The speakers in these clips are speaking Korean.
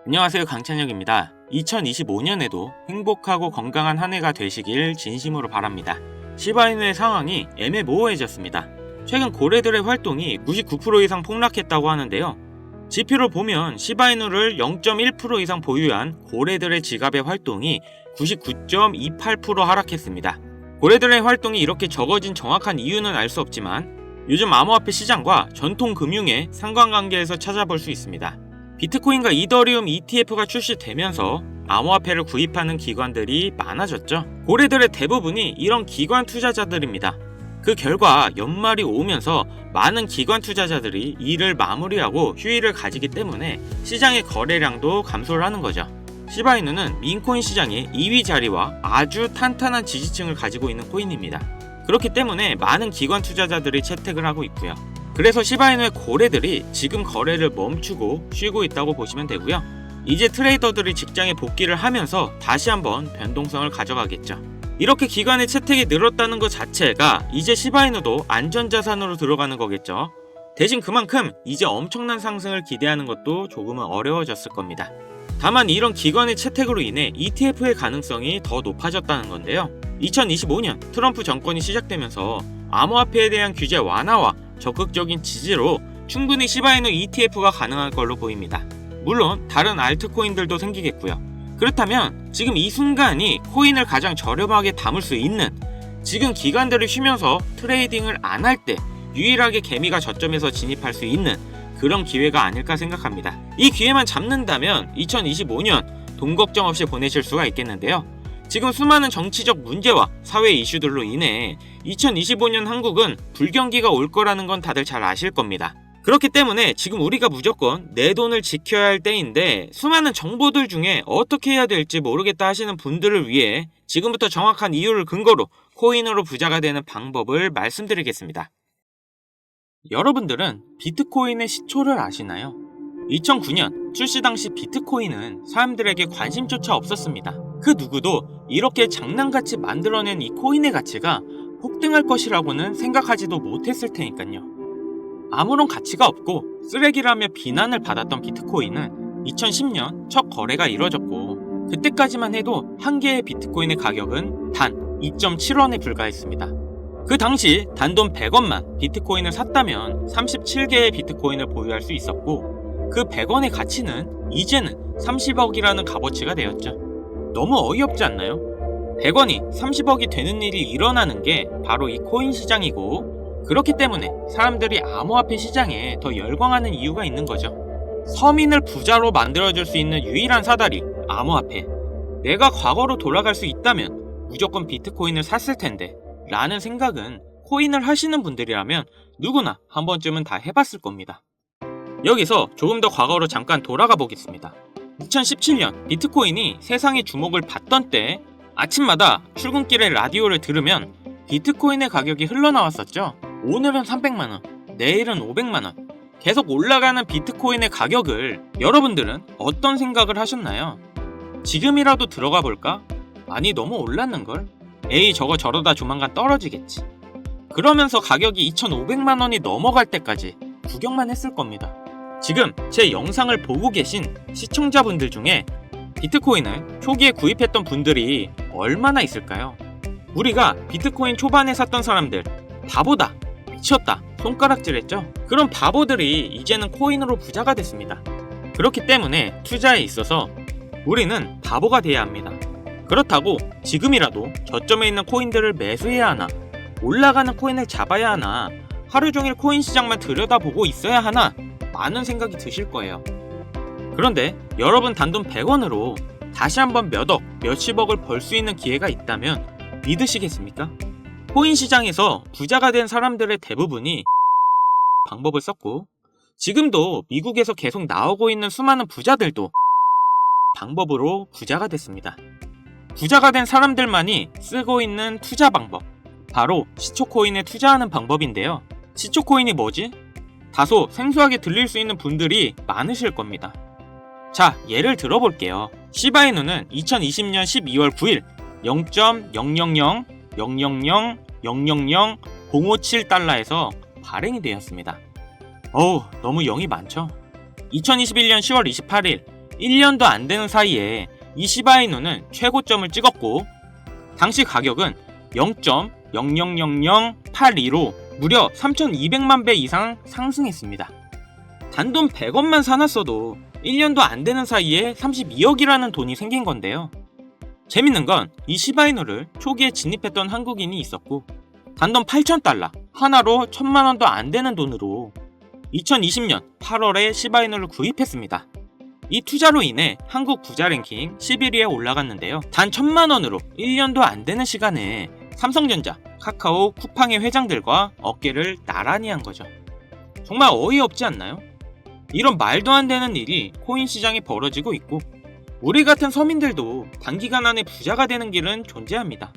안녕하세요, 강찬혁입니다. 2025년에도 행복하고 건강한 한 해가 되시길 진심으로 바랍니다. 시바이누의 상황이 애매모호해졌습니다. 최근 고래들의 활동이 99% 이상 폭락했다고 하는데요. 지표를 보면 시바이누를 0.1% 이상 보유한 고래들의 지갑의 활동이 99.28% 하락했습니다. 고래들의 활동이 이렇게 적어진 정확한 이유는 알 수 없지만 요즘 암호화폐 시장과 전통 금융의 상관관계에서 찾아볼 수 있습니다. 비트코인과 이더리움 ETF가 출시되면서 암호화폐를 구입하는 기관들이 많아졌죠. 고래들의 대부분이 이런 기관 투자자들입니다. 그 결과 연말이 오면서 많은 기관 투자자들이 일을 마무리하고 휴일을 가지기 때문에 시장의 거래량도 감소를 하는 거죠. 시바이누는 민코인 시장의 2위 자리와 아주 탄탄한 지지층을 가지고 있는 코인입니다. 그렇기 때문에 많은 기관 투자자들이 채택을 하고 있고요. 그래서 시바이누의 고래들이 지금 거래를 멈추고 쉬고 있다고 보시면 되고요. 이제 트레이더들이 직장에 복귀를 하면서 다시 한번 변동성을 가져가겠죠. 이렇게 기관의 채택이 늘었다는 것 자체가 이제 시바이누도 안전자산으로 들어가는 거겠죠. 대신 그만큼 이제 엄청난 상승을 기대하는 것도 조금은 어려워졌을 겁니다. 다만 이런 기관의 채택으로 인해 ETF의 가능성이 더 높아졌다는 건데요. 2025년 트럼프 정권이 시작되면서 암호화폐에 대한 규제 완화와 적극적인 지지로 충분히 시바이누 ETF가 가능할 걸로 보입니다. 물론 다른 알트코인들도 생기겠고요. 그렇다면 지금 이 순간이 코인을 가장 저렴하게 담을 수 있는, 지금 기관들을 쉬면서 트레이딩을 안 할 때 유일하게 개미가 저점에서 진입할 수 있는 그런 기회가 아닐까 생각합니다. 이 기회만 잡는다면 2025년 돈 걱정 없이 보내실 수가 있겠는데요. 지금 수많은 정치적 문제와 사회 이슈들로 인해 2025년 한국은 불경기가 올 거라는 건 다들 잘 아실 겁니다. 그렇기 때문에 지금 우리가 무조건 내 돈을 지켜야 할 때인데 수많은 정보들 중에 어떻게 해야 될지 모르겠다 하시는 분들을 위해 지금부터 정확한 이유를 근거로 코인으로 부자가 되는 방법을 말씀드리겠습니다. 여러분들은 비트코인의 시초를 아시나요? 2009년 출시 당시 비트코인은 사람들에게 관심조차 없었습니다. 그 누구도 이렇게 장난같이 만들어낸 이 코인의 가치가 폭등할 것이라고는 생각하지도 못했을 테니까요. 아무런 가치가 없고 쓰레기라며 비난을 받았던 비트코인은 2010년 첫 거래가 이뤄졌고 그때까지만 해도 한 개의 비트코인의 가격은 단 2.7원에 불과했습니다. 그 당시 단돈 100원만 비트코인을 샀다면 37개의 비트코인을 보유할 수 있었고 그 100원의 가치는 이제는 30억이라는 값어치가 되었죠. 너무 어이없지 않나요? 100원이 30억이 되는 일이 일어나는 게 바로 이 코인 시장이고, 그렇기 때문에 사람들이 암호화폐 시장에 더 열광하는 이유가 있는 거죠. 서민을 부자로 만들어줄 수 있는 유일한 사다리, 암호화폐. 내가 과거로 돌아갈 수 있다면 무조건 비트코인을 샀을 텐데 라는 생각은 코인을 하시는 분들이라면 누구나 한 번쯤은 다 해봤을 겁니다. 여기서 조금 더 과거로 잠깐 돌아가 보겠습니다. 2017년 비트코인이 세상의 주목을 받던 때 아침마다 출근길에 라디오를 들으면 비트코인의 가격이 흘러나왔었죠. 오늘은 300만원, 내일은 500만원. 계속 올라가는 비트코인의 가격을 여러분들은 어떤 생각을 하셨나요? 지금이라도 들어가 볼까? 아니, 너무 올랐는걸? 에이, 저거 저러다 조만간 떨어지겠지. 그러면서 가격이 2,500만원이 넘어갈 때까지 구경만 했을 겁니다. 지금 제 영상을 보고 계신 시청자분들 중에 비트코인을 초기에 구입했던 분들이 얼마나 있을까요? 우리가 비트코인 초반에 샀던 사람들, 바보다, 미쳤다, 손가락질했죠? 그런 바보들이 이제는 코인으로 부자가 됐습니다. 그렇기 때문에 투자에 있어서 우리는 바보가 돼야 합니다. 그렇다고 지금이라도 저점에 있는 코인들을 매수해야 하나, 올라가는 코인을 잡아야 하나, 하루 종일 코인 시장만 들여다보고 있어야 하나, 많은 생각이 드실 거예요. 그런데 여러분 단돈 100원으로 다시 한번 몇억, 몇십억을 벌 수 있는 기회가 있다면 믿으시겠습니까? 코인 시장에서 부자가 된 사람들의 대부분이 방법을 썼고, 지금도 미국에서 계속 나오고 있는 수많은 부자들도 방법으로 부자가 됐습니다. 부자가 된 사람들만이 쓰고 있는 투자 방법, 바로 시초코인에 투자하는 방법인데요. 시초코인이 뭐지? 다소 생소하게 들릴 수 있는 분들이 많으실 겁니다. 자, 예를 들어볼게요. 시바이누는 2020년 12월 9일 0.000000000057달러에서 발행이 되었습니다. 어우, 너무 0이 많죠? 2021년 10월 28일 1년도 안 되는 사이에 이 시바이누는 최고점을 찍었고 당시 가격은 0.000082로 무려 3,200만 배 이상 상승했습니다. 단돈 100원만 사놨어도 1년도 안 되는 사이에 32억이라는 돈이 생긴 건데요. 재밌는 건 이 시바이누를 초기에 진입했던 한국인이 있었고 단돈 8,000달러, 하나로 1,000만원도 안 되는 돈으로 2020년 8월에 시바이누를 구입했습니다. 이 투자로 인해 한국 부자 랭킹 11위에 올라갔는데요. 단 1,000만원으로 1년도 안 되는 시간에 삼성전자, 카카오, 쿠팡의 회장들과 어깨를 나란히 한 거죠. 정말 어이없지 않나요? 이런 말도 안 되는 일이 코인 시장에 벌어지고 있고 우리 같은 서민들도 단기간 안에 부자가 되는 길은 존재합니다.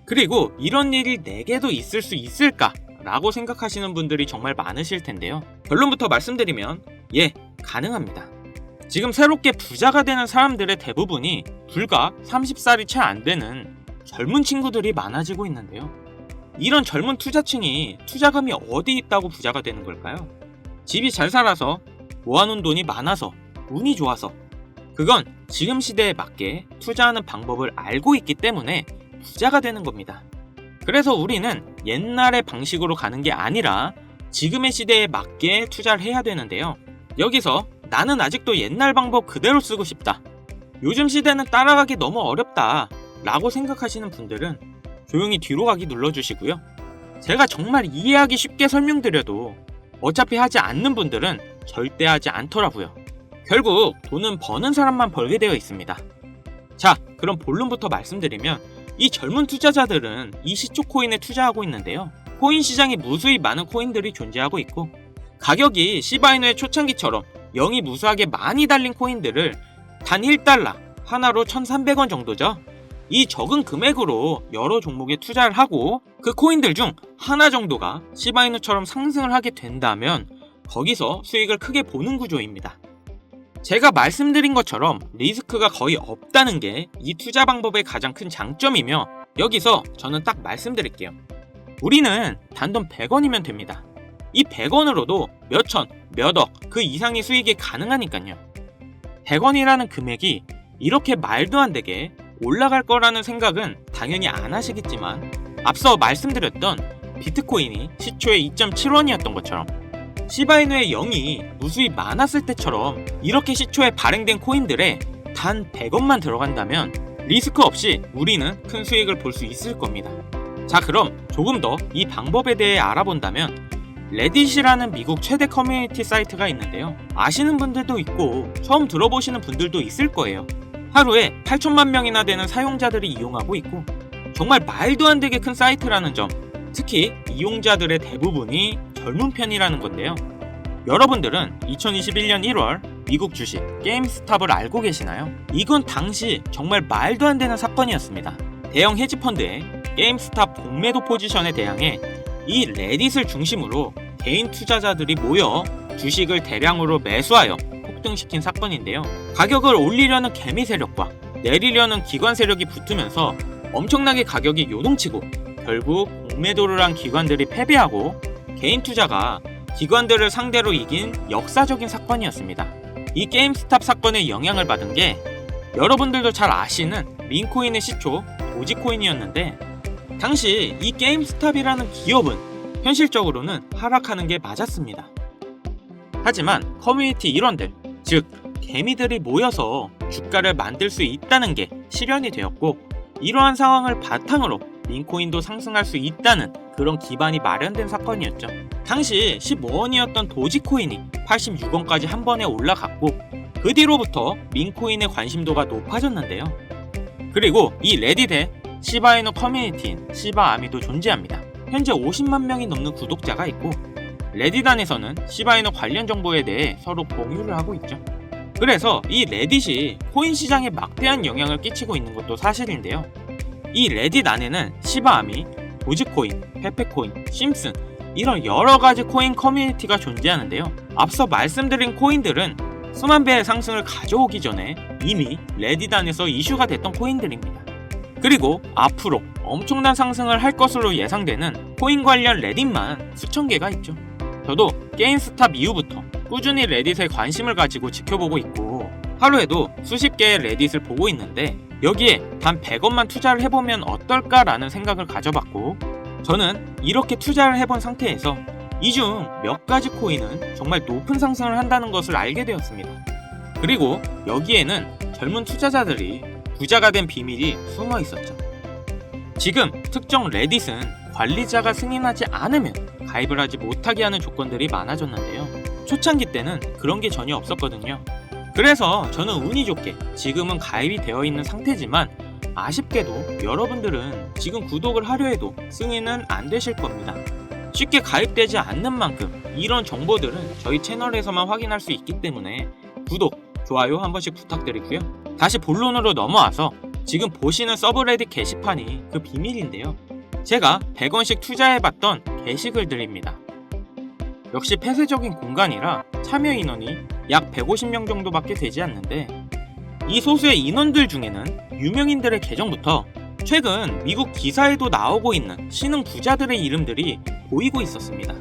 그리고 이런 일이 내게도 있을 수 있을까? 라고 생각하시는 분들이 정말 많으실 텐데요. 결론부터 말씀드리면 예, 가능합니다. 지금 새롭게 부자가 되는 사람들의 대부분이 불과 30살이 채 안 되는 젊은 친구들이 많아지고 있는데요. 이런 젊은 투자층이 투자금이 어디 있다고 부자가 되는 걸까요? 집이 잘 살아서 모아놓은 돈이 많아서 운이 좋아서 그건 지금 시대에 맞게 투자하는 방법을 알고 있기 때문에 부자가 되는 겁니다. 그래서 우리는 옛날의 방식으로 가는 게 아니라 지금의 시대에 맞게 투자를 해야 되는데요. 여기서 나는 아직도 옛날 방법 그대로 쓰고 싶다. 요즘 시대는 따라가기 너무 어렵다. 라고 생각하시는 분들은 조용히 뒤로 가기 눌러주시고요. 제가 정말 이해하기 쉽게 설명드려도 어차피 하지 않는 분들은 절대 하지 않더라고요. 결국 돈은 버는 사람만 벌게 되어 있습니다. 자, 그럼 본론부터 말씀드리면 이 젊은 투자자들은 이 시초 코인에 투자하고 있는데요. 코인 시장에 무수히 많은 코인들이 존재하고 있고 가격이 시바이누의 초창기처럼 영이 무수하게 많이 달린 코인들을 단 1달러, 하나로 1,300원 정도죠. 이 적은 금액으로 여러 종목에 투자를 하고 그 코인들 중 하나 정도가 시바이누처럼 상승을 하게 된다면 거기서 수익을 크게 보는 구조입니다. 제가 말씀드린 것처럼 리스크가 거의 없다는 게 이 투자 방법의 가장 큰 장점이며 여기서 저는 딱 말씀드릴게요. 우리는 단돈 100원이면 됩니다. 이 100원으로도 몇천, 몇억 그 이상의 수익이 가능하니까요. 100원이라는 금액이 이렇게 말도 안 되게 올라갈 거라는 생각은 당연히 안 하시겠지만 앞서 말씀드렸던 비트코인이 시초에 2.7원이었던 것처럼 시바이누의 0이 무수히 많았을 때처럼 이렇게 시초에 발행된 코인들에 단 100원만 들어간다면 리스크 없이 우리는 큰 수익을 볼 수 있을 겁니다. 자, 그럼 조금 더 이 방법에 대해 알아본다면 레딧이라는 미국 최대 커뮤니티 사이트가 있는데요. 아시는 분들도 있고 처음 들어보시는 분들도 있을 거예요. 하루에 8천만 명이나 되는 사용자들이 이용하고 있고 정말 말도 안 되게 큰 사이트라는 점, 특히 이용자들의 대부분이 젊은 편이라는 건데요. 여러분들은 2021년 1월 미국 주식 게임스탑을 알고 계시나요? 이건 당시 정말 말도 안 되는 사건이었습니다. 대형 헤지펀드의 게임스탑 공매도 포지션에 대항해 이 레딧을 중심으로 개인 투자자들이 모여 주식을 대량으로 매수하여 폭등시킨 사건인데요. 가격을 올리려는 개미 세력과 내리려는 기관 세력이 붙으면서 엄청나게 가격이 요동치고 결국 공매도를 한 기관들이 패배하고 개인 투자가 기관들을 상대로 이긴 역사적인 사건이었습니다. 이 게임스탑 사건의 영향을 받은 게 여러분들도 잘 아시는 민코인의 시초 도지코인이었는데 당시 이 게임스탑이라는 기업은 현실적으로는 하락하는 게 맞았습니다. 하지만 커뮤니티 일원들, 즉 개미들이 모여서 주가를 만들 수 있다는 게 실현이 되었고 이러한 상황을 바탕으로 민코인도 상승할 수 있다는 그런 기반이 마련된 사건이었죠. 당시 15원이었던 도지코인이 86원까지 한 번에 올라갔고 그 뒤로부터 민코인의 관심도가 높아졌는데요. 그리고 이 레딧에 시바이누 커뮤니티인 시바아미도 존재합니다. 현재 50만 명이 넘는 구독자가 있고 레딧 안에서는 시바이누 관련 정보에 대해 서로 공유를 하고 있죠. 그래서 이 레딧이 코인 시장에 막대한 영향을 끼치고 있는 것도 사실인데요. 이 레딧 안에는 시바아미, 도지코인, 페페코인, 심슨 이런 여러가지 코인 커뮤니티가 존재하는데요. 앞서 말씀드린 코인들은 수만 배의 상승을 가져오기 전에 이미 레딧 안에서 이슈가 됐던 코인들입니다. 그리고 앞으로 엄청난 상승을 할 것으로 예상되는 코인 관련 레딧만 수천 개가 있죠. 저도 게임스탑 이후부터 꾸준히 레딧에 관심을 가지고 지켜보고 있고 하루에도 수십 개의 레딧을 보고 있는데 여기에 단 100원만 투자를 해보면 어떨까라는 생각을 가져봤고, 저는 이렇게 투자를 해본 상태에서 이 중 몇 가지 코인은 정말 높은 상승을 한다는 것을 알게 되었습니다. 그리고 여기에는 젊은 투자자들이 부자가 된 비밀이 숨어 있었죠. 지금 특정 레딧은 관리자가 승인하지 않으면 가입을 하지 못하게 하는 조건들이 많아졌는데요. 초창기 때는 그런 게 전혀 없었거든요. 그래서 저는 운이 좋게 지금은 가입이 되어 있는 상태지만, 아쉽게도 여러분들은 지금 구독을 하려 해도 승인은 안 되실 겁니다. 쉽게 가입되지 않는 만큼 이런 정보들은 저희 채널에서만 확인할 수 있기 때문에 구독, 좋아요 한 번씩 부탁드리고요. 다시 본론으로 넘어와서 지금 보시는 서브레딧 게시판이 그 비밀인데요. 제가 100원씩 투자해봤던 게시글들입니다. 역시 폐쇄적인 공간이라 참여 인원이 약 150명 정도밖에 되지 않는데, 이 소수의 인원들 중에는 유명인들의 계정부터 최근 미국 기사에도 나오고 있는 신흥 부자들의 이름들이 보이고 있었습니다.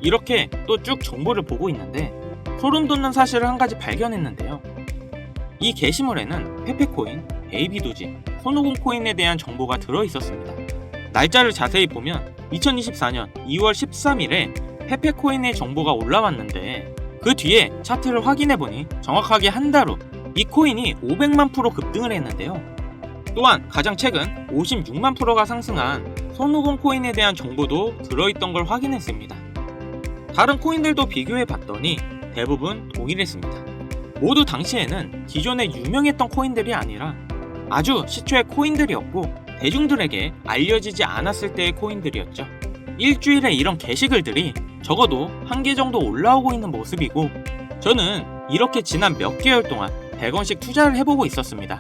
이렇게 또 쭉 정보를 보고 있는데 소름 돋는 사실을 한 가지 발견했는데요. 이 게시물에는 페페코인, 베이비도지, 손오공 코인에 대한 정보가 들어있었습니다. 날짜를 자세히 보면 2024년 2월 13일에 페페코인의 정보가 올라왔는데, 그 뒤에 차트를 확인해보니 정확하게 한 달 후 이 코인이 500만 프로 급등을 했는데요. 또한 가장 최근 56만 프로가 상승한 손오공 코인에 대한 정보도 들어있던 걸 확인했습니다. 다른 코인들도 비교해봤더니 대부분 동일했습니다. 모두 당시에는 기존에 유명했던 코인들이 아니라 아주 시초의 코인들이었고, 대중들에게 알려지지 않았을 때의 코인들이었죠. 일주일에 이런 게시글들이 적어도 한 개 정도 올라오고 있는 모습이고, 저는 이렇게 지난 몇 개월 동안 100원씩 투자를 해보고 있었습니다.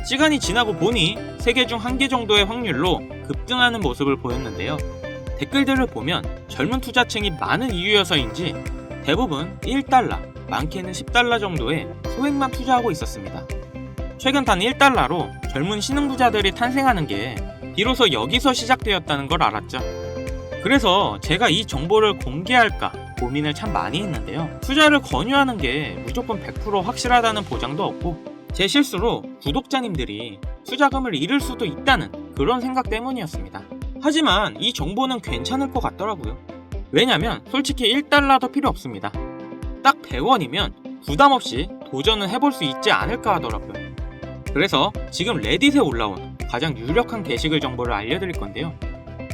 시간이 지나고 보니 3개 중 1개 정도의 확률로 급등하는 모습을 보였는데요. 댓글들을 보면 젊은 투자층이 많은 이유여서인지 대부분 1달러, 많게는 10달러 정도의 소액만 투자하고 있었습니다. 최근 단 1달러로 젊은 신흥부자들이 탄생하는 게 비로소 여기서 시작되었다는 걸 알았죠. 그래서 제가 이 정보를 공개할까 고민을 참 많이 했는데요. 투자를 권유하는 게 무조건 100% 확실하다는 보장도 없고, 제 실수로 구독자님들이 투자금을 잃을 수도 있다는 그런 생각 때문이었습니다. 하지만 이 정보는 괜찮을 것 같더라고요. 왜냐면 솔직히 1달러도 필요 없습니다. 딱 100원이면 부담없이 도전은 해볼 수 있지 않을까 하더라고요. 그래서 지금 레딧에 올라온 가장 유력한 게시글 정보를 알려드릴 건데요.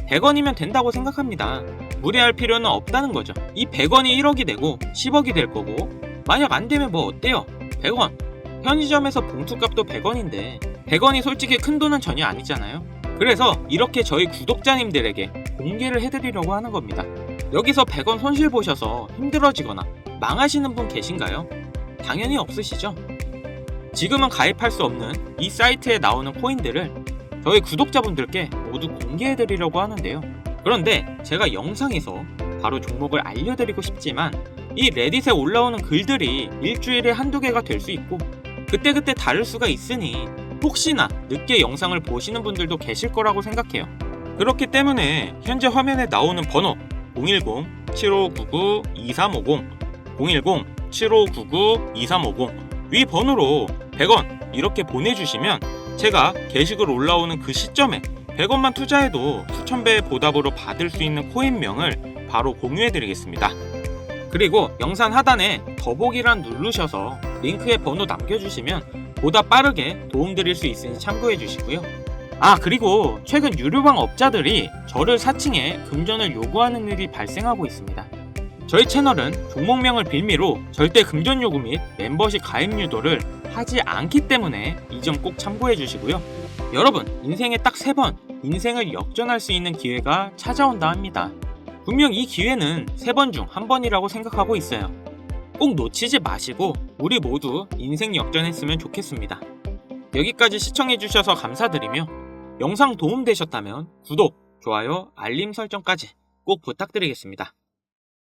100원이면 된다고 생각합니다. 무리할 필요는 없다는 거죠. 이 100원이 1억이 되고 10억이 될 거고, 만약 안 되면 뭐 어때요? 100원. 편의점에서 봉투값도 100원인데 100원이 솔직히 큰 돈은 전혀 아니잖아요. 그래서 이렇게 저희 구독자님들에게 공개를 해드리려고 하는 겁니다. 여기서 100원 손실 보셔서 힘들어지거나 망하시는 분 계신가요? 당연히 없으시죠? 지금은 가입할 수 없는 이 사이트에 나오는 코인들을 저희 구독자분들께 모두 공개해드리려고 하는데요. 그런데 제가 영상에서 바로 종목을 알려드리고 싶지만, 이 레딧에 올라오는 글들이 일주일에 한두 개가 될 수 있고 그때그때 다를 수가 있으니 혹시나 늦게 영상을 보시는 분들도 계실 거라고 생각해요. 그렇기 때문에 현재 화면에 나오는 번호 010-7599-2350, 010-7599-2350 위 번호로 100원 이렇게 보내주시면 제가 게시글 올라오는 그 시점에 100원만 투자해도 수천 배의 보답으로 받을 수 있는 코인명을 바로 공유해드리겠습니다. 그리고 영상 하단에 더보기란 누르셔서 링크에 번호 남겨주시면 보다 빠르게 도움드릴 수 있으니 참고해주시고요. 그리고 최근 유료방 업자들이 저를 사칭해 금전을 요구하는 일이 발생하고 있습니다. 저희 채널은 종목명을 빌미로 절대 금전 요구 및 멤버십 가입 유도를 하지 않기 때문에 이 점 꼭 참고해 주시고요. 여러분, 인생에 딱 3번 인생을 역전할 수 있는 기회가 찾아온다 합니다. 분명 이 기회는 3번 중 1번이라고 생각하고 있어요. 꼭 놓치지 마시고 우리 모두 인생 역전했으면 좋겠습니다. 여기까지 시청해 주셔서 감사드리며, 영상 도움되셨다면 구독, 좋아요, 알림 설정까지 꼭 부탁드리겠습니다.